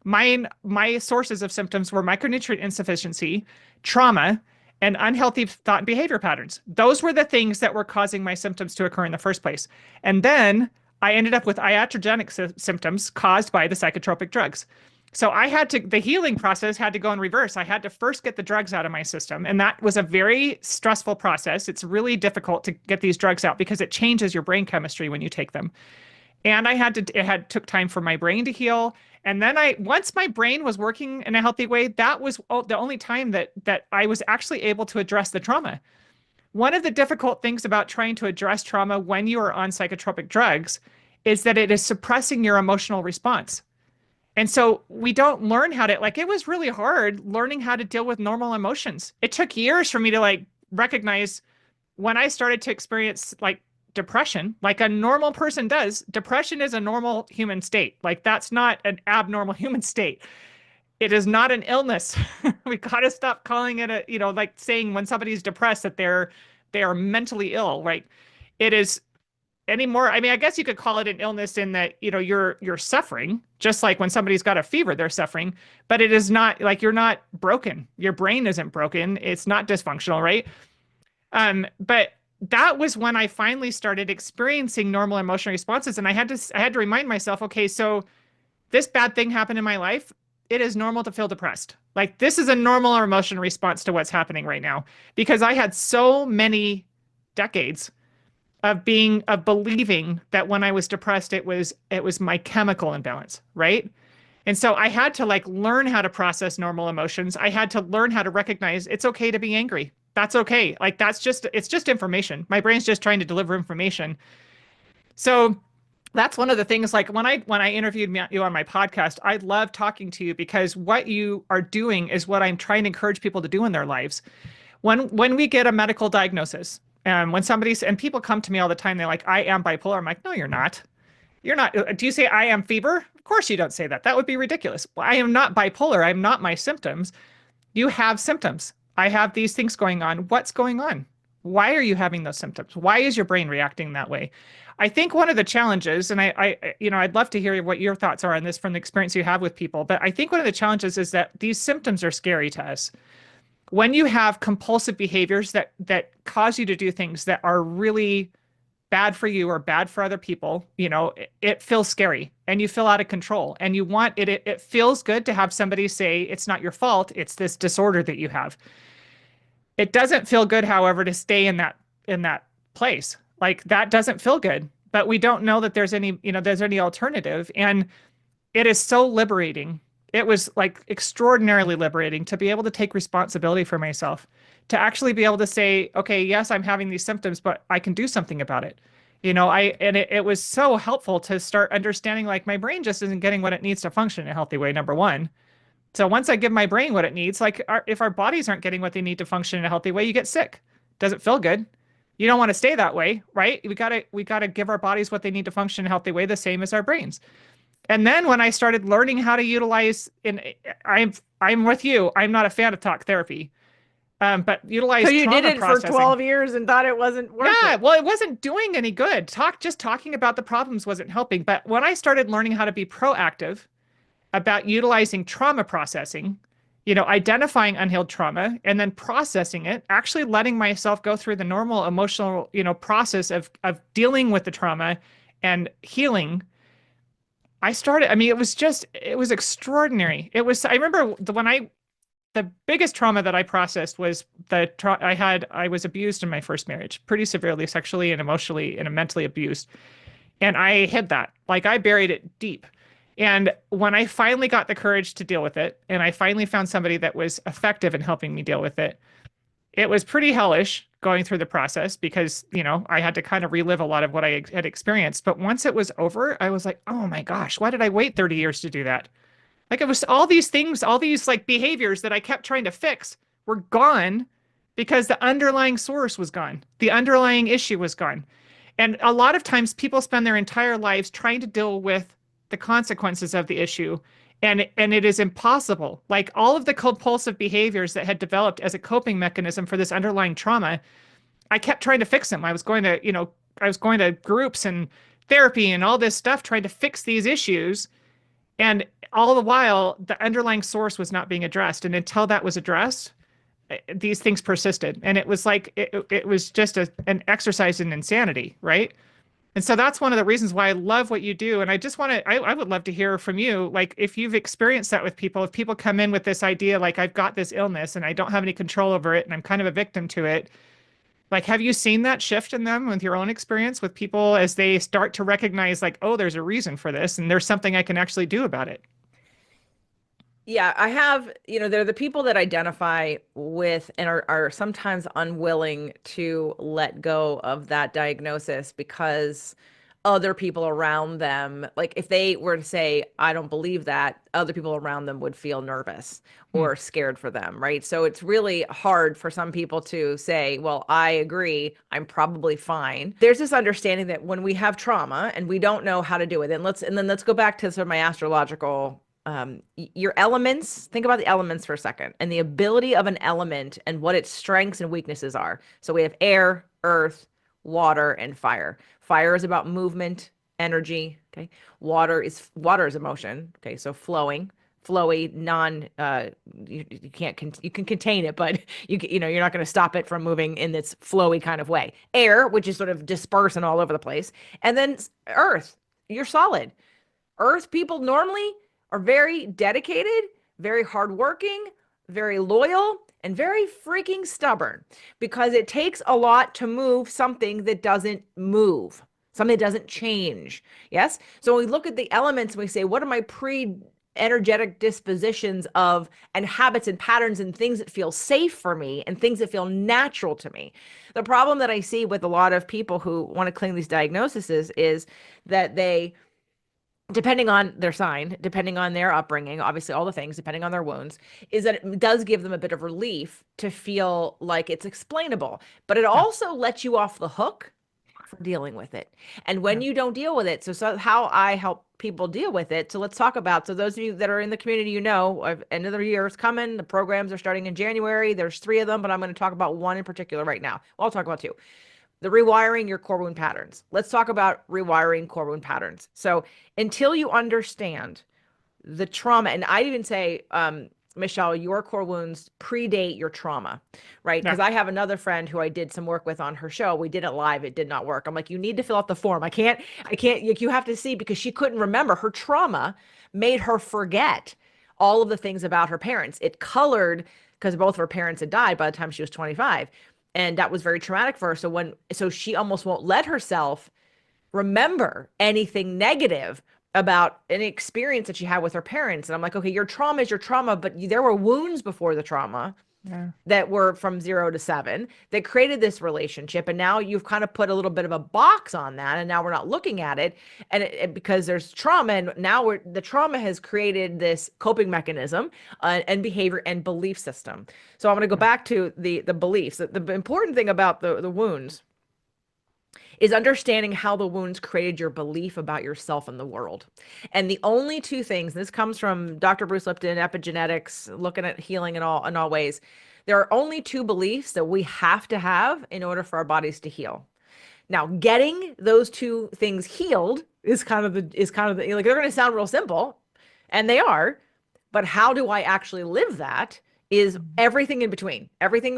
my sources of symptoms were micronutrient insufficiency, trauma, and unhealthy thought and behavior patterns. Those were the things that were causing my symptoms to occur in the first place. And then I ended up with iatrogenic symptoms caused by the psychotropic drugs. So the healing process had to go in reverse. I had to first get the drugs out of my system. And that was a very stressful process. It's really difficult to get these drugs out because it changes your brain chemistry when you take them. And it took time for my brain to heal. And then once my brain was working in a healthy way, that was the only time that I was actually able to address the trauma. One of the difficult things about trying to address trauma when you are on psychotropic drugs is that it is suppressing your emotional response. And so we don't learn it was really hard learning how to deal with normal emotions. It took years for me to recognize when I started to experience depression, like a normal person does. Depression is a normal human state. That's not an abnormal human state. It is not an illness. We got to stop calling it saying when somebody's depressed that they are mentally ill, right? It is anymore. I mean, I guess you could call it an illness in that, you're suffering, just like when somebody's got a fever, they're suffering, but it is not you're not broken. Your brain isn't broken. It's not dysfunctional, right? But that was when I finally started experiencing normal emotional responses. And I had to remind myself, okay, so this bad thing happened in my life. It is normal to feel depressed. This is a normal emotional response to what's happening right now, because I had so many decades of believing that when I was depressed, it was my chemical imbalance, right? And so I had to learn how to process normal emotions. I had to learn how to recognize it's okay to be angry. That's okay. It's just information. My brain's just trying to deliver information. So that's one of the things, when I interviewed you on my podcast, I love talking to you because what you are doing is what I'm trying to encourage people to do in their lives. When we get a medical diagnosis, and when and people come to me all the time, they're like, I am bipolar. I'm like, no, you're not. You're not, do you say I am fever? Of course you don't say that. That would be ridiculous. I am not bipolar. I'm not my symptoms. You have symptoms. I have these things going on. What's going on? Why are you having those symptoms? Why is your brain reacting that way? I think one of the challenges, and I'd love to hear what your thoughts are on this from the experience you have with people, but I think one of the challenges is that these symptoms are scary to us. When you have compulsive behaviors that cause you to do things that are really bad for you or bad for other people, it feels scary and you feel out of control and you want it. It feels good to have somebody say, it's not your fault. It's this disorder that you have. It doesn't feel good, however, to stay in that place. Like that doesn't feel good, but we don't know that there's any alternative. And it is so liberating. It was like extraordinarily liberating to be able to take responsibility for myself, to actually be able to say, okay, yes, I'm having these symptoms, but I can do something about it. It was so helpful to start understanding like my brain just isn't getting what it needs to function in a healthy way, number one. So once I give my brain what it needs, like if our bodies aren't getting what they need to function in a healthy way, you get sick. Doesn't feel good. You don't want to stay that way, right? We gotta give our bodies what they need to function in a healthy way, the same as our brains. And then when I started learning how to utilize, I'm with you. I'm not a fan of talk therapy, but So utilize you did trauma it for processing. 12 years and thought it wasn't worth Yeah, it. well, it wasn't doing any good. Just talking about the problems wasn't helping. But when I started learning how to be proactive about utilizing trauma processing, identifying unhealed trauma and then processing it, actually letting myself go through the normal emotional, process of dealing with the trauma and healing. I mean, it was extraordinary. I remember the biggest trauma that I processed was I was abused in my first marriage, pretty severely sexually and emotionally and mentally abused. And I hid that. Like I buried it deep. And when I finally got the courage to deal with it, and I finally found somebody that was effective in helping me deal with it, it was pretty hellish going through the process because, I had to kind of relive a lot of what I had experienced. But once it was over, I was like, oh my gosh, why did I wait 30 years to do that? Like it was all these things, all these like behaviors that I kept trying to fix were gone because the underlying source was gone. The underlying issue was gone. And a lot of times people spend their entire lives trying to deal with the consequences of the issue. And it is impossible. Like all of the compulsive behaviors that had developed as a coping mechanism for this underlying trauma, I kept trying to fix them. I was going to groups and therapy and all this stuff trying to fix these issues. And all the while, the underlying source was not being addressed. And until that was addressed, these things persisted. And it was like, it was just an exercise in insanity, right? And so that's one of the reasons why I love what you do. And I just want to, I would love to hear from you. Like, if you've experienced that with people, if people come in with this idea, like, I've got this illness and I don't have any control over it and I'm kind of a victim to it. Like, have you seen that shift in them with your own experience with people as they start to recognize, like, oh, there's a reason for this and there's something I can actually do about it? Yeah, I have, they're the people that identify with and are sometimes unwilling to let go of that diagnosis because other people around them, like if they were to say, I don't believe that, other people around them would feel nervous Hmm. or scared for them, right? So it's really hard for some people to say, well, I agree, I'm probably fine. There's this understanding that when we have trauma and we don't know how to do it, and then let's go back to sort of my astrological your elements. Think about the elements for a second and the ability of an element and what its strengths and weaknesses are. So we have air, earth, water, and fire. Fire is about movement, energy. Okay. Water is emotion. Okay. So flowing, flowy, you can't you can contain it, but you're not going to stop it from moving in this flowy kind of way. Air, which is sort of dispersed and all over the place, and then earth, you're solid. Earth people normally are very dedicated, very hardworking, very loyal, and very freaking stubborn because it takes a lot to move something that doesn't move, something that doesn't change. Yes. So when we look at the elements and we say, what are my energetic dispositions of and habits and patterns and things that feel safe for me and things that feel natural to me. The problem that I see with a lot of people who want to claim these diagnoses is that they, depending on their sign, depending on their upbringing, obviously all the things, depending on their wounds, is that it does give them a bit of relief to feel like it's explainable, but it Yeah. also lets you off the hook for dealing with it. And when Yeah. you don't deal with it, so how I help people deal with it. So let's talk about, so those of you that are in the community, end of the year is coming. The programs are starting in January. There's 3 of them, but I'm going to talk about one in particular right now. Well, I'll talk about 2. The rewiring your core wound patterns. Let's talk about rewiring core wound patterns. So until you understand the trauma, and I'd even say, Michelle, your core wounds predate your trauma, right? Yeah. Because I have another friend who I did some work with on her show. We did it live. It did not work. I'm like, you need to fill out the form. I can't, you have to see, because she couldn't remember. Her trauma made her forget all of the things about her parents. It colored, because both of her parents had died by the time she was 25. And that was very traumatic for her. So she almost won't let herself remember anything negative about any experience that she had with her parents. And I'm like, okay, your trauma is your trauma, but there were wounds before the trauma Yeah. that were from 0 to 7 that created this relationship. And now you've kind of put a little bit of a box on that. And now we're not looking at it. And because there's trauma, and now the trauma has created this coping mechanism, and behavior and belief system. So I'm going to go Yeah. back to the beliefs. The important thing about the wounds is understanding how the wounds created your belief about yourself and the world. And the only 2 things, this comes from Dr. Bruce Lipton, epigenetics, looking at healing in all ways. There are only 2 beliefs that we have to have in order for our bodies to heal. Now, getting those 2 things healed is kind of the, like, they're going to sound real simple, and they are, but how do I actually live that is Mhm. everything in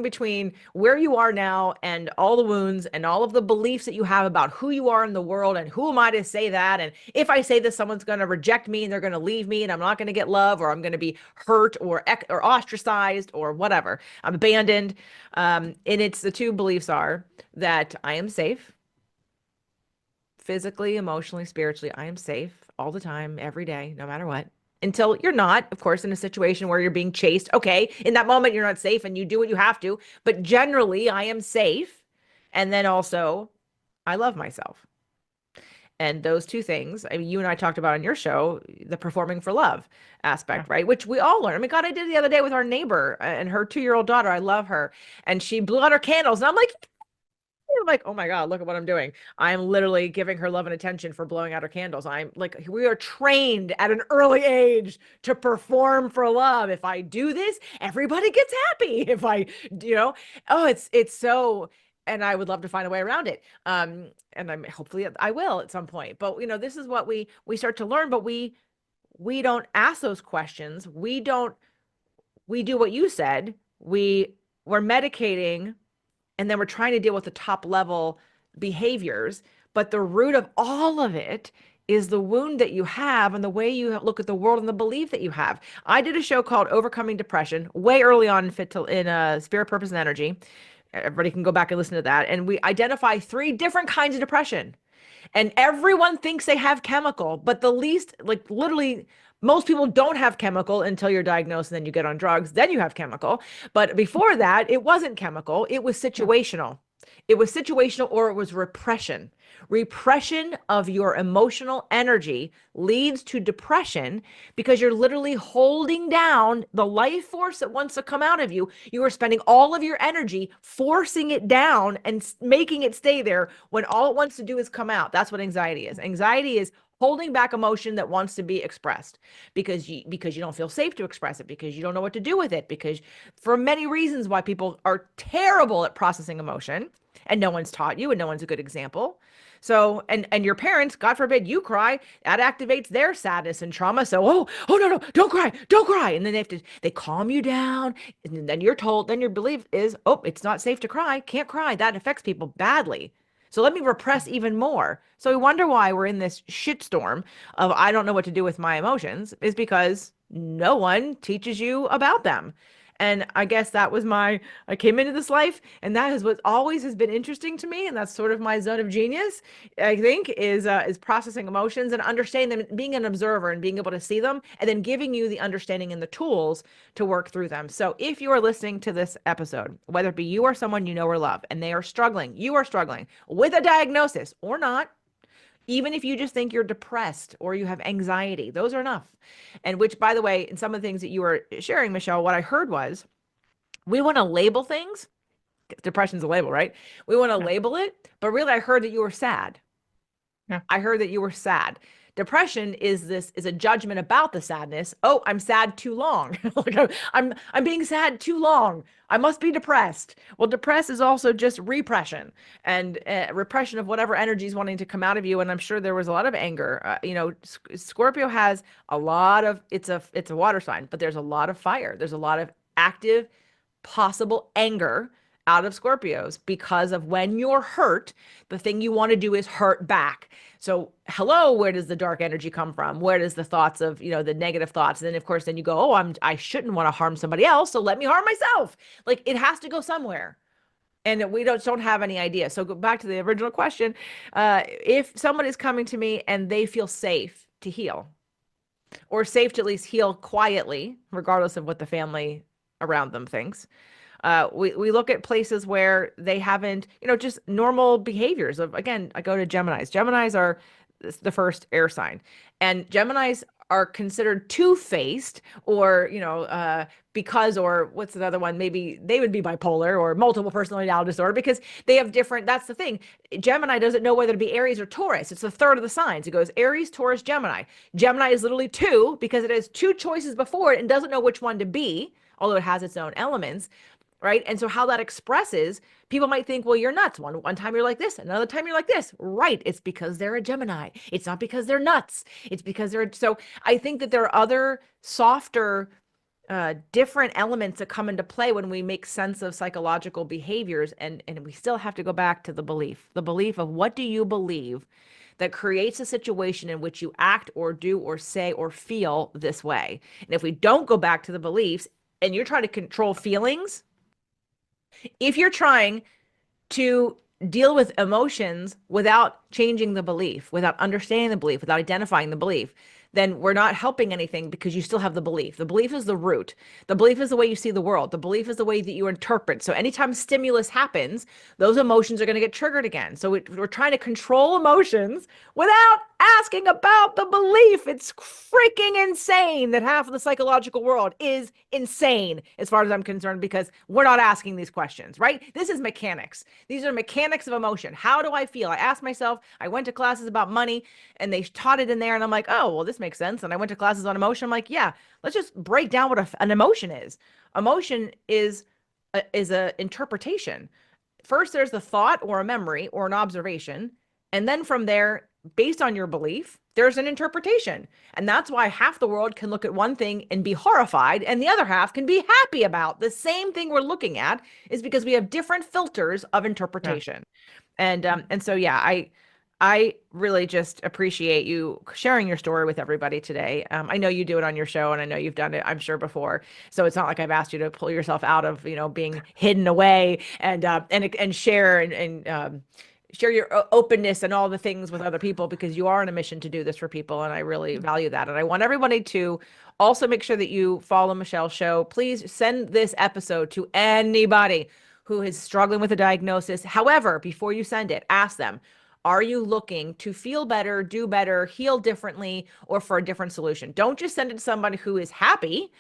between where you are now and all the wounds and all of the beliefs that you have about who you are in the world and who am I to say that. And if I say this, someone's going to reject me and they're going to leave me and I'm not going to get love, or I'm going to be hurt or ostracized or whatever. I'm abandoned. And it's the 2 beliefs are that I am safe physically, emotionally, spiritually. I am safe all the time, every day, no matter what. Until you're not, of course, in a situation where you're being chased. Okay, in that moment, you're not safe and you do what you have to. But generally, I am safe. And then also, I love myself. And those 2 things, I mean, you and I talked about on your show, the performing for love Yeah. aspect, right? Which we all learn. I mean, God, I did the other day with our neighbor and her 2-year-old daughter. I love her. And she blew out her candles. And I'm like, oh my God, look at what I'm doing. I'm literally giving her love and attention for blowing out her candles. I'm like, we are trained at an early age to perform for love. If I do this, everybody gets happy. If I, you know, oh, it's so, and I would love to find a way around it. And I'm hopefully I will at some point. But this is what we start to learn, but we don't ask those questions. We do what you said. We're medicating, and then we're trying to deal with the top level behaviors. But the root of all of it is the wound that you have and the way you look at the world and the belief that you have. I did a show called Overcoming Depression way early on in Spirit, Purpose, and Energy. Everybody can go back and listen to that. And we identify 3 different kinds of depression. And everyone thinks they have chemical, but the least, like, literally, most people don't have chemical until you're diagnosed and then you get on drugs, then you have chemical. But before that, it wasn't chemical, it was Yeah. situational. It was situational, or it was repression. Repression of your emotional energy leads to depression, because you're literally holding down the life force that wants to come out of you. You are spending all of your energy forcing it down and making it stay there when all it wants to do is come out. That's what anxiety is. Anxiety is holding back emotion that wants to be expressed, because you don't feel safe to express it, because you don't know what to do with it, because for many reasons why people are terrible at processing emotion, and no one's taught you and no one's a good example. So, and your parents, God forbid you cry, that activates their sadness and trauma. So, oh, no, don't cry, don't cry. And then they calm you down. And then you're told, then your belief is, oh, it's not safe to cry, can't cry. That affects people badly. So let me repress even more. So we wonder why we're in this shitstorm of I don't know what to do with my emotions, is because no one teaches you about them. And I guess I came into this life, and that is what always has been interesting to me. And that's sort of my zone of genius, I think, is processing emotions and understanding them, being an observer and being able to see them, and then giving you the understanding and the tools to work through them. So if you are listening to this episode, whether it be you or someone you know or love, and you are struggling with a diagnosis or not, even if you just think you're depressed or you have anxiety, those are enough. And which, by the way, in some of the things that you were sharing, Michelle, what I heard was we want to label things Depression's a label, right? We want to Yeah. label it, but really I heard that you were sad. Yeah. I heard that you were sad. Depression is a judgment about the sadness. Oh, I'm sad too long. Like I'm being sad too long. I must be depressed. Well, depressed is also just repression and repression of whatever energy is wanting to come out of you. And I'm sure there was a lot of anger. Scorpio has a lot of it's a water sign, but there's a lot of fire. There's a lot of active possible anger out of Scorpios because of when you're hurt, the thing you want to do is hurt back. So, hello, where does the dark energy come from? Where does the thoughts of, the negative thoughts? And then of course, then you go, oh, I shouldn't want to harm somebody else, so let me harm myself. Like it has to go somewhere. And we don't have any idea. So go back to the original question. If somebody's coming to me and they feel safe to heal, or safe to at least heal quietly, regardless of what the family around them thinks, we look at places where they haven't, just normal behaviors of, again, I go to Geminis. Geminis are the first air sign, and Geminis are considered two-faced, or, because, or what's another one? Maybe they would be bipolar or multiple personality disorder because they have different, that's the thing. Gemini doesn't know whether to be Aries or Taurus. It's the third of the signs. It goes Aries, Taurus, Gemini. Gemini is literally two because it has two choices before it and doesn't know which one to be, although it has its own elements. Right. And so how that expresses, people might think, well, you're nuts. One time you're like this, another time you're like this. Right. It's because they're a Gemini. It's not because they're nuts. It's because they're, so I think that there are other softer, different elements that come into play when we make sense of psychological behaviors. And we still have to go back to the belief of what do you believe that creates a situation in which you act or do or say or feel this way. And if we don't go back to the beliefs and you're trying to control feelings, if you're trying to deal with emotions without changing the belief, without understanding the belief, without identifying the belief, then we're not helping anything because you still have the belief. The belief is the root. The belief is the way you see the world. The belief is the way that you interpret. So anytime stimulus happens, those emotions are going to get triggered again. So we're trying to control emotions without asking about the belief. It's freaking insane that half of the psychological world is insane as far as I'm concerned, because we're not asking these questions, right? This is mechanics. These are mechanics of emotion. How do I feel? I asked myself, I went to classes about money and they taught it in there. And I'm like, oh, well, this makes sense. And I went to classes on emotion. I'm like, yeah, let's just break down what an emotion is. Emotion is a interpretation. First, there's the thought or a memory or an observation. And then from there, based on your belief, there's an interpretation. And that's why half the world can look at one thing and be horrified, and the other half can be happy about the same thing we're looking at, is because we have different filters of Yeah. interpretation. And so yeah, I really just appreciate you sharing your story with everybody today. I know you do it on your show, and I know you've done it, I'm sure, before. So it's not like I've asked you to pull yourself out of, being hidden away and share and share your openness and all the things with other people, because you are on a mission to do this for people, and I really value that. And I want everybody to also make sure that you follow Michelle's show. Please send this episode to anybody who is struggling with a diagnosis. However, before you send it, ask them, are you looking to feel better, do better, heal differently, or for a different solution? Don't just send it to somebody who is happy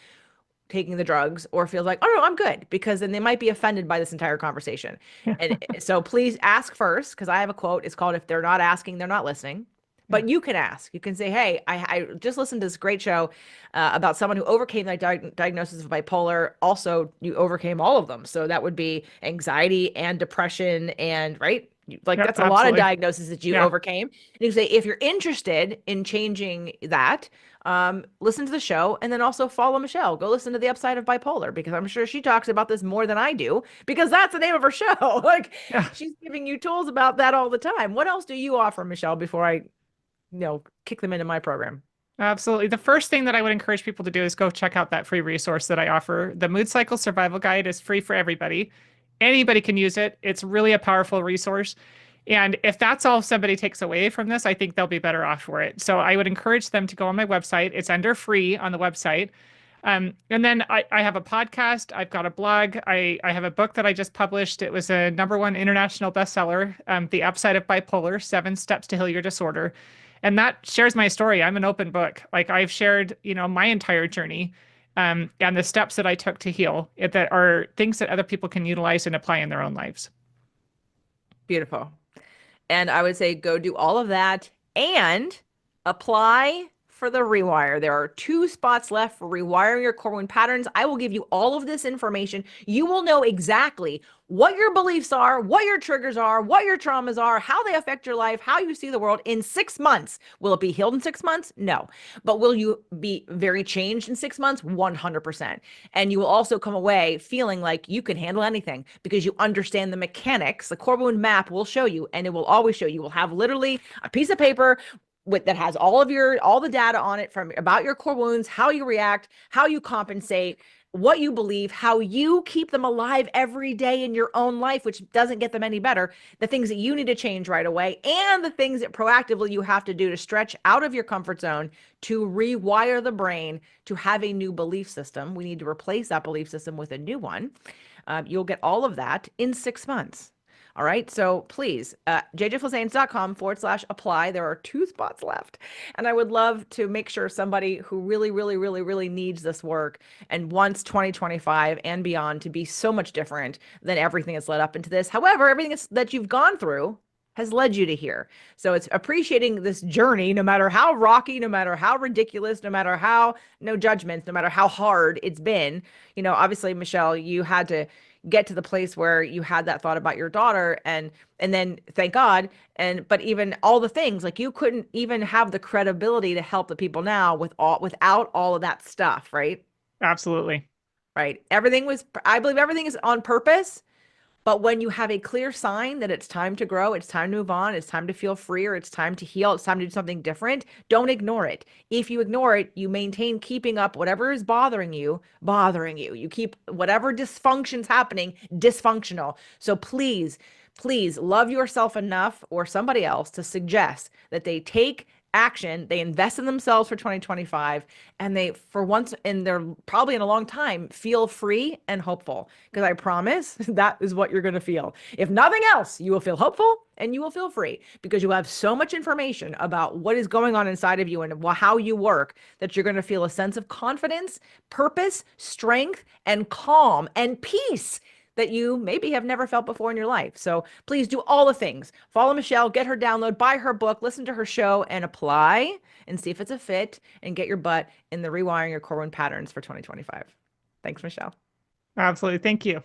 taking the drugs or feels like, oh no, I'm good, because then they might be offended by this entire conversation. And so please ask first, because I have a quote. It's called, if they're not asking, they're not listening. Yeah. But you can ask. You can say, hey, I just listened to this great show about someone who overcame the diagnosis of bipolar. Also, you overcame all of them. So that would be anxiety and depression and, right? Like Yep, that's a lot of absolutely. diagnoses that you Yeah. overcame. And you can say, if you're interested in changing that, listen to the show, and then also follow Michelle. Go listen to The Upside of Bipolar, because I'm sure she talks about this more than I do, because that's the name of her show. Like Yeah. she's giving you tools about that all the time. What else do you offer, Michelle, before I, kick them into my program? Absolutely. The first thing that I would encourage people to do is go check out that free resource that I offer. The Mood Cycle Survival Guide is free for everybody. Anybody can use it. It's really a powerful resource. And if that's all somebody takes away from this, I think they'll be better off for it. So I would encourage them to go on my website. It's under free on the website. And then I have a podcast. I've got a blog. I have a book that I just published. It was a #1 international bestseller, The Upside of Bipolar, 7 Steps to Heal Your Disorder. And that shares my story. I'm an open book. Like I've shared, my entire journey. and the steps that I took to heal that are things that other people can utilize and apply in their own lives. Beautiful. And I would say go do all of that and apply for the rewire. There are 2 spots left for rewiring your core wound patterns. I will give you all of this information. You will know exactly what your beliefs are, what your triggers are, what your traumas are, how they affect your life, how you see the world in 6 months. Will it be healed in 6 months? No. But will you be very changed in 6 months? 100%. And you will also come away feeling like you can handle anything because you understand the mechanics. The core wound map will show you, and it will always show you. You will have literally a piece of paper that has all the data on it from about your core wounds, how you react, how you compensate, what you believe, how you keep them alive every day in your own life, which doesn't get them any better, the things that you need to change right away, and the things that proactively you have to do to stretch out of your comfort zone to rewire the brain to have a new belief system. We need to replace that belief system with a new one. You'll get all of that in 6 months. All right. So please, jjflizanes.com/apply. There are 2 spots left. And I would love to make sure somebody who really, really, really, really needs this work and wants 2025 and beyond to be so much different than everything that's led up into this. However, everything that you've gone through has led you to here. So it's appreciating this journey, no matter how rocky, no matter how ridiculous, no matter how, no judgments, no matter how hard it's been. Obviously, Michelle, you had to get to the place where you had that thought about your daughter, and then thank God. But even all the things, like, you couldn't even have the credibility to help the people now without all of that stuff, right? Absolutely. Right. I believe everything is on purpose. But when you have a clear sign that it's time to grow, it's time to move on, it's time to feel freer, it's time to heal, it's time to do something different, don't ignore it. If you ignore it, you maintain keeping up whatever is bothering you, bothering you. You keep whatever dysfunction's happening dysfunctional. So please, please love yourself enough or somebody else to suggest that they take action, they invest in themselves for 2025, and they, for once in their probably in a long time, feel free and hopeful. Because I promise that is what you're going to feel. If nothing else, you will feel hopeful and you will feel free because you have so much information about what is going on inside of you and how you work that you're going to feel a sense of confidence, purpose, strength, and calm and peace that you maybe have never felt before in your life. So please do all the things. Follow Michelle, get her download, buy her book, listen to her show, and apply and see if it's a fit and get your butt in the rewiring your core wound patterns for 2025. Thanks, Michelle. Absolutely. Thank you.